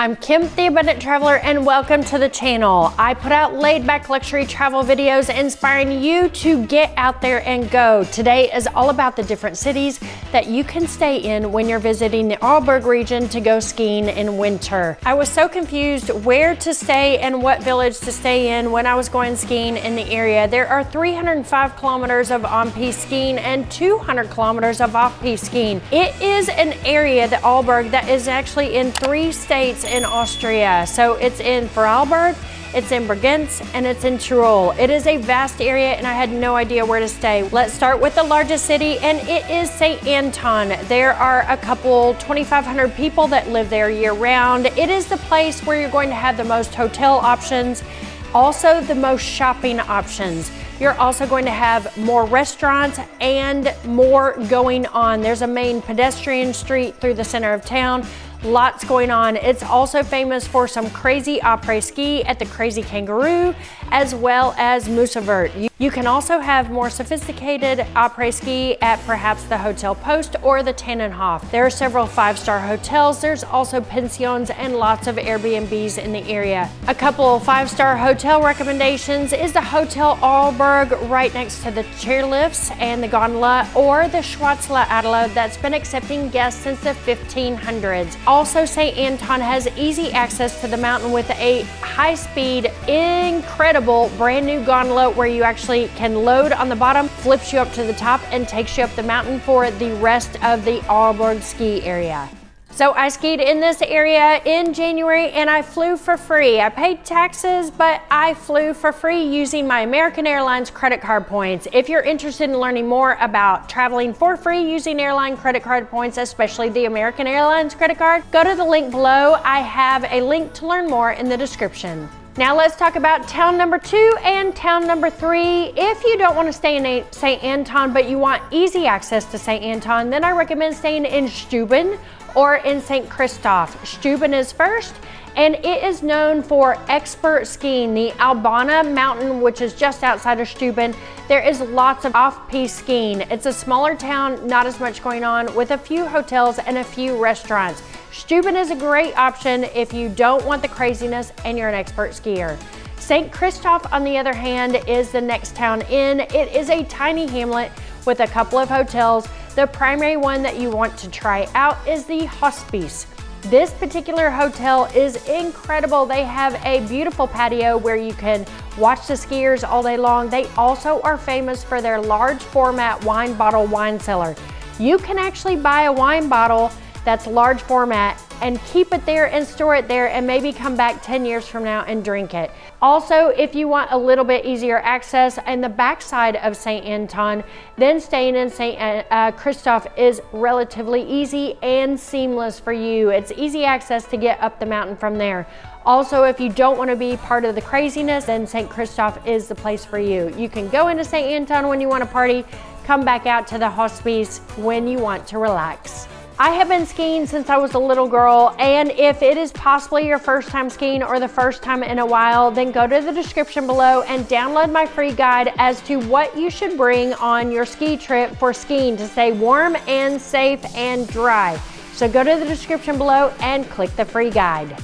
I'm Kim, the Abundant Traveler, and welcome to the channel. I put out laid-back luxury travel videos inspiring you to get out there and go. Today is all about the different cities that you can stay in when you're visiting the Arlberg region to go skiing in winter. I was so confused where to stay and what village to stay in when I was going skiing in the area. There are 305 kilometers of on-piste skiing and 200 kilometers of off-piste skiing. It is an area, the Arlberg, that is actually in 3 states in Austria. So it's in Vorarlberg, it's in Bregenz, and it's in Tyrol. It is a vast area and I had no idea where to stay. Let's start with the largest city, and it is St. Anton. There are a couple 2,500 people that live there year round. It is the place where you're going to have the most hotel options, also the most shopping options. You're also going to have more restaurants and more going on. There's a main pedestrian street through the center of town. Lots going on. It's also famous for some crazy après-ski at the Crazy Kangaroo, as well as Musevert. You can also have more sophisticated après-ski at perhaps the Hotel Post or the Tannenhof. There are several 5-star hotels. There's also pensions and lots of Airbnbs in the area. A couple 5-star hotel recommendations is the Hotel Arlberg right next to the chairlifts and the gondola, or the Schwarzle Adler that's been accepting guests since the 1500s. Also, St. Anton has easy access to the mountain with a high-speed, incredible brand new gondola where you actually can load on the bottom, flips you up to the top, and takes you up the mountain for the rest of the Arlberg ski area. So I skied in this area in January and I flew for free. I paid taxes, but I flew for free using my American Airlines credit card points. If you're interested in learning more about traveling for free using airline credit card points, especially the American Airlines credit card, go to the link below. I have a link to learn more in the description. Now let's talk about town number 2 and town number 3. If you don't want to stay in St. Anton, but you want easy access to St. Anton, then I recommend staying in Stuben or in St. Cristoph. Stuben is first, and it is known for expert skiing. The Alpine mountain, which is just outside of Stuben, there is lots of off-piste skiing. It's a smaller town, not as much going on, with a few hotels and a few restaurants. Stuben is a great option if you don't want the craziness and you're an expert skier. St. Cristoph, on the other hand, is the next town in. It is a tiny hamlet with a couple of hotels. The primary one that you want to try out is the Hospice. This particular hotel is incredible. They have a beautiful patio where you can watch the skiers all day long. They also are famous for their large format wine bottle wine cellar. You can actually buy a wine bottle that's large format and keep it there and store it there and maybe come back 10 years from now and drink it. Also, if you want a little bit easier access in the backside of St. Anton, then staying in St. Cristoph is relatively easy and seamless for you. It's easy access to get up the mountain from there. Also, if you don't want to be part of the craziness, then St. Cristoph is the place for you. You can go into St. Anton when you want to party, come back out to the Hospice when you want to relax. I have been skiing since I was a little girl, and if it is possibly your first time skiing or the first time in a while, then go to the description below and download my free guide as to what you should bring on your ski trip for skiing to stay warm and safe and dry. So go to the description below and click the free guide.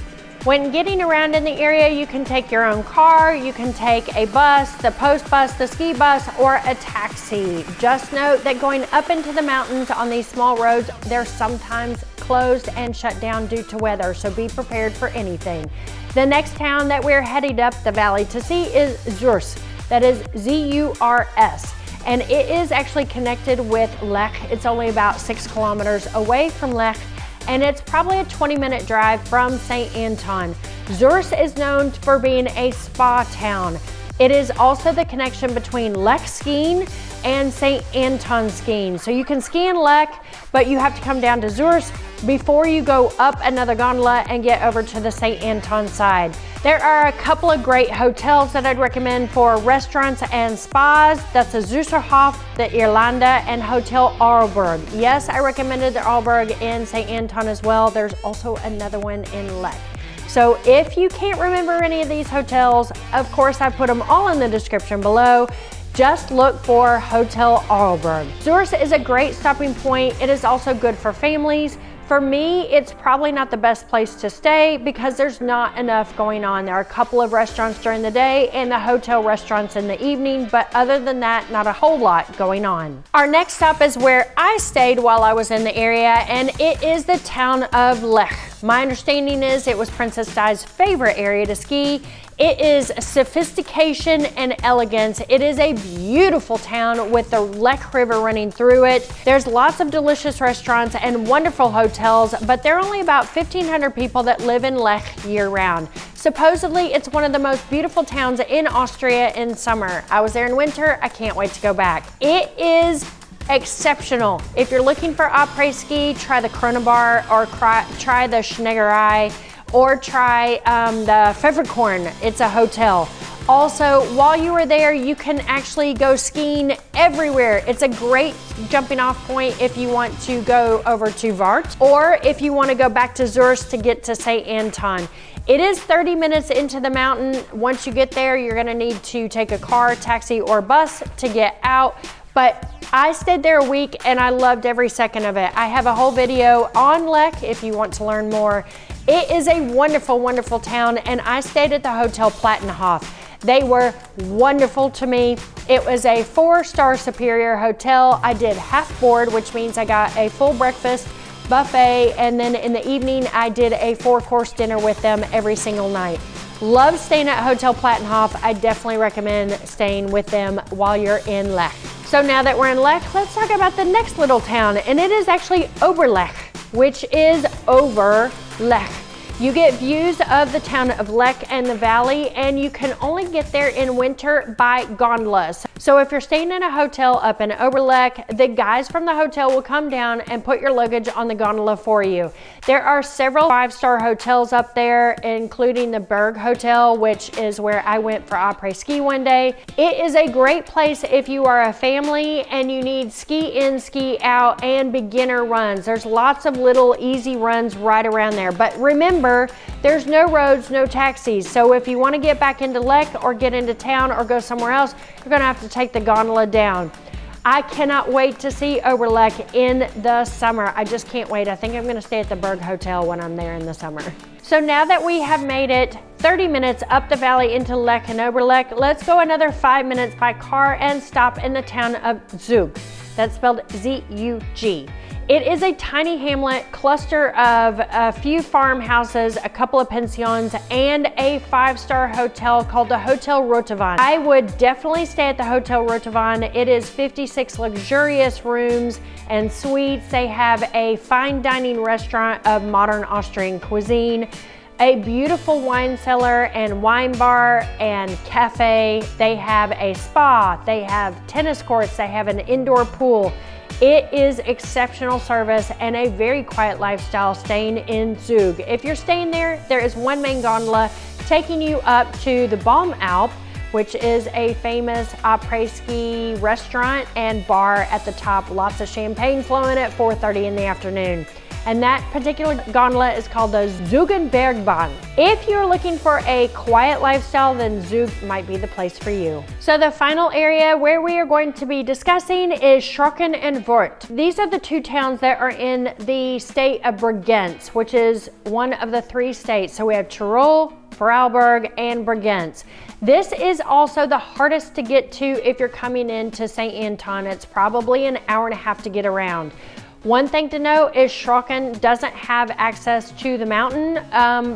When getting around in the area, you can take your own car, you can take a bus, the post bus, the ski bus, or a taxi. Just note that going up into the mountains on these small roads, they're sometimes closed and shut down due to weather, so be prepared for anything. The next town that we're headed up the valley to see is Zurs. That is Z-U-R-S. And it is actually connected with Lech. It's only about 6 kilometers away from Lech, and it's probably a 20-minute drive from St. Anton. Zurs is known for being a spa town. It is also the connection between Lech skiing and St. Anton skiing. So you can ski in Lech, but you have to come down to Zurs before you go up another gondola and get over to the St. Anton side. There are a couple of great hotels that I'd recommend for restaurants and spas. That's the Zusserhof, the Irlanda, and Hotel Arlberg. Yes, I recommended the Arlberg in St. Anton as well. There's also another one in Lech. So if you can't remember any of these hotels, of course I put them all in the description below. Just look for Hotel Arlberg. Zurs is a great stopping point. It is also good for families, For me, it's probably not the best place to stay because there's not enough going on. There are a couple of restaurants during the day and the hotel restaurants in the evening, but other than that, not a whole lot going on. Our next stop is where I stayed while I was in the area, and it is the town of Lech. My understanding is it was Princess Di's favorite area to ski. It is sophistication and elegance. It is a beautiful town with the Lech River running through it. There's lots of delicious restaurants and wonderful hotels, but there are only about 1,500 people that live in Lech year-round. Supposedly, it's one of the most beautiful towns in Austria in summer. I was there in winter. I can't wait to go back. It is exceptional. If you're looking for après-ski, try the Kronebar or try the Schnegerei, or try the Pfefferkorn. It's a hotel. Also, while you are there, you can actually go skiing everywhere. It's a great jumping off point if you want to go over to Warth, or if you want to go back to Zurs to get to St. Anton. It is 30 minutes into the mountain. Once you get there, you're gonna need to take a car, taxi, or bus to get out. But I stayed there a week and I loved every second of it. I have a whole video on Lech if you want to learn more. It is a wonderful, wonderful town, and I stayed at the Hotel Plattenhof. They were wonderful to me. It was a 4-star superior hotel. I did half board, which means I got a full breakfast, buffet, and then in the evening I did a 4-course dinner with them every single night. Love staying at Hotel Plattenhof. I definitely recommend staying with them while you're in Lech. So now that we're in Lech, let's talk about the next little town, and it is actually Oberlech, which is over Lech. You get views of the town of Lech and the valley, and you can only get there in winter by gondolas. So if you're staying in a hotel up in Oberlech, the guys from the hotel will come down and put your luggage on the gondola for you. There are several 5-star hotels up there, including the Berg Hotel, which is where I went for après-ski one day. It is a great place if you are a family and you need ski in, ski out, and beginner runs. There's lots of little easy runs right around there. But remember, there's no roads, no taxis. So if you want to get back into Lech or get into town or go somewhere else, you're going to have to take the gondola down. I cannot wait to see Oberlech in the summer. I just can't wait. I think I'm going to stay at the Berg Hotel when I'm there in the summer. So now that we have made it 30 minutes up the valley into Lech and Oberlech, let's go another 5 minutes by car and stop in the town of Zug. That's spelled Z-U-G. It is a tiny hamlet cluster of a few farmhouses, a couple of pensions, and a 5-star hotel called the Hotel Rotovan. I would definitely stay at the Hotel Rotovan. It is 56 luxurious rooms and suites. They have a fine dining restaurant of modern Austrian cuisine, a beautiful wine cellar and wine bar and cafe. They have a spa, they have tennis courts, they have an indoor pool. It is exceptional service and a very quiet lifestyle staying in Zug. If you're staying there, there is one main gondola taking you up to the Baum-Alp, which is a famous après-ski restaurant and bar at the top. Lots of champagne flowing at 4:30 in the afternoon. And that particular gondola is called the Zug and Schroken-warth. If you're looking for a quiet lifestyle, then Zug might be the place for you. So the final area where we are going to be discussing is Schroken-warth. These are the two towns that are in the state of Bregenz, which is one of the 3 states. So we have Tyrol, Vorarlberg, and Bregenz. This is also the hardest to get to if you're coming into St. Anton. It's probably an hour and a half to get around. One thing to note is Schroken doesn't have access to the mountain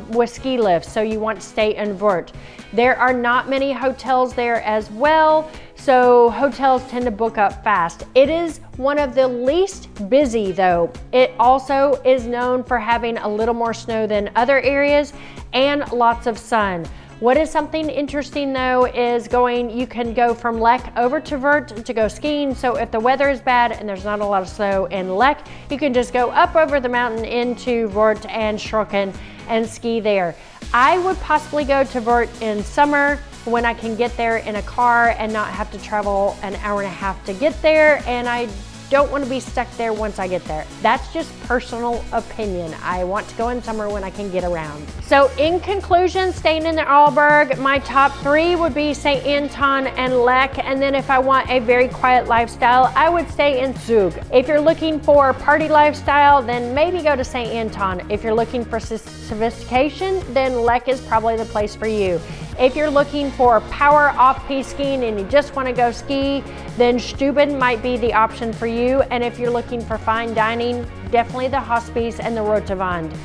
with ski lifts, so you want to stay in Warth. There are not many hotels there as well, so hotels tend to book up fast. It is one of the least busy though. It also is known for having a little more snow than other areas and lots of sun. What is something interesting though is you can go from Lech over to Warth to go skiing. So if the weather is bad and there's not a lot of snow in Lech, you can just go up over the mountain into Warth and Schroken and ski there. I would possibly go to Warth in summer when I can get there in a car and not have to travel an hour and a half to get there. And I don't want to be stuck there once I get there. That's just personal opinion. I want to go in summer when I can get around. So in conclusion, staying in the Arlberg, my top 3 would be St. Anton and Lech. And then if I want a very quiet lifestyle, I would stay in Zug. If you're looking for party lifestyle, then maybe go to St. Anton. If you're looking for sophistication, then Lech is probably the place for you. If you're looking for power off-piste skiing and you just want to go ski, then Stuben might be the option for you. And if you're looking for fine dining, definitely the Hospice and the Rotewand.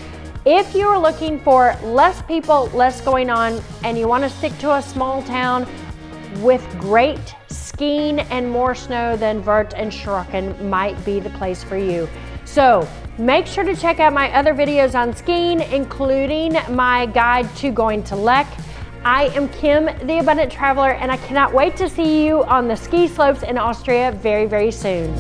If you're looking for less people, less going on, and you want to stick to a small town with great skiing and more snow, then Zug and Schroken might be the place for you. So make sure to check out my other videos on skiing, including my guide to going to Lech. I am Kim, the Abundant Traveler, and I cannot wait to see you on the ski slopes in Austria very, very soon.